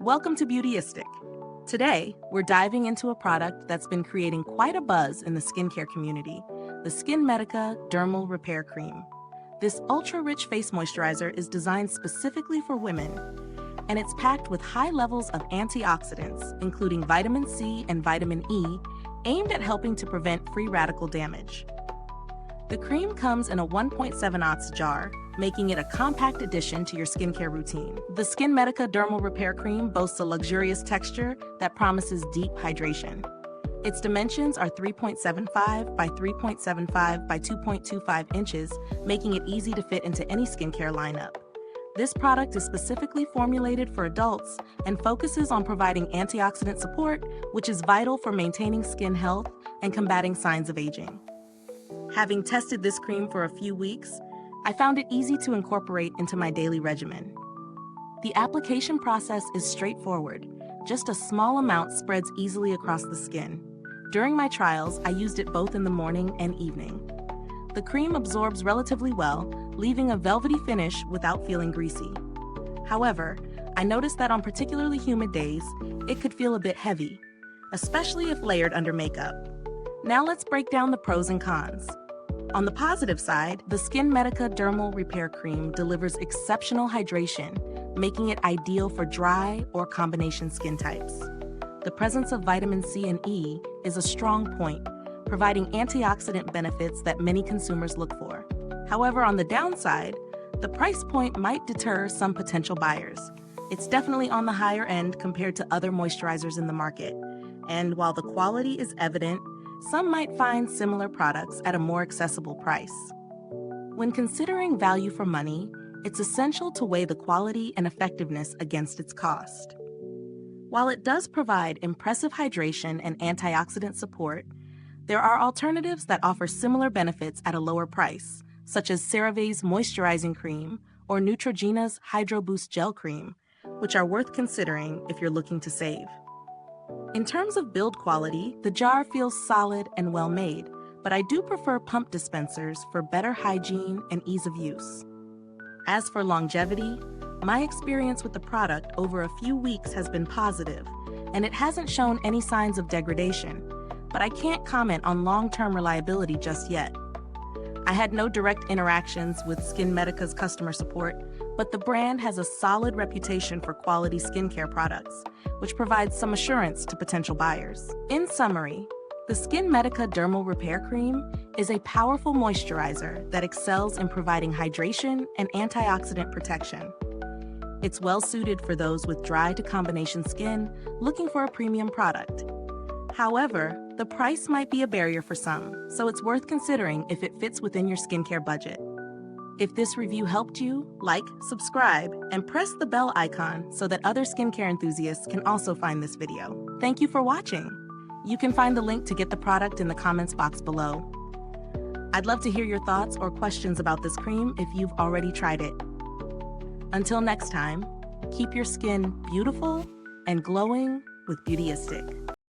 Welcome to Beautyistic. Today, we're diving into a product that's been creating quite a buzz in the skincare community, the SkinMedica Dermal Repair Cream. This ultra-rich face moisturizer is designed specifically for women, and it's packed with high levels of antioxidants, including vitamin C and vitamin E, aimed at helping to prevent free radical damage. The cream comes in a 1.7 ounce jar, making it a compact addition to your skincare routine. The SkinMedica Dermal Repair Cream boasts a luxurious texture that promises deep hydration. Its dimensions are 3.75 by 3.75 by 2.25 inches, making it easy to fit into any skincare lineup. This product is specifically formulated for adults and focuses on providing antioxidant support, which is vital for maintaining skin health and combating signs of aging. Having tested this cream for a few weeks, I found it easy to incorporate into my daily regimen. The application process is straightforward. Just a small amount spreads easily across the skin. During my trials, I used it both in the morning and evening. The cream absorbs relatively well, leaving a velvety finish without feeling greasy. However, I noticed that on particularly humid days, it could feel a bit heavy, especially if layered under makeup. Now let's break down the pros and cons. On the positive side, the SkinMedica Dermal Repair Cream delivers exceptional hydration, making it ideal for dry or combination skin types. The presence of vitamin C and E is a strong point, providing antioxidant benefits that many consumers look for. However, on the downside, the price point might deter some potential buyers. It's definitely on the higher end compared to other moisturizers in the market. And while the quality is evident, some might find similar products at a more accessible price. When considering value for money, it's essential to weigh the quality and effectiveness against its cost. While it does provide impressive hydration and antioxidant support, there are alternatives that offer similar benefits at a lower price, such as CeraVe's Moisturizing Cream or Neutrogena's Hydro Boost Gel Cream, which are worth considering if you're looking to save. In terms of build quality, the jar feels solid and well made, but I do prefer pump dispensers for better hygiene and ease of use. As for longevity, my experience with the product over a few weeks has been positive, and it hasn't shown any signs of degradation, but I can't comment on long-term reliability just yet. I had no direct interactions with SkinMedica's customer support, but the brand has a solid reputation for quality skincare products, which provides some assurance to potential buyers. In summary, the SkinMedica Dermal Repair Cream is a powerful moisturizer that excels in providing hydration and antioxidant protection. It's well suited for those with dry to combination skin looking for a premium product. However, the price might be a barrier for some, so it's worth considering if it fits within your skincare budget. If this review helped you, like, subscribe, and press the bell icon so that other skincare enthusiasts can also find this video. Thank you for watching. You can find the link to get the product in the comments box below. I'd love to hear your thoughts or questions about this cream if you've already tried it. Until next time, keep your skin beautiful and glowing with Beautyistic.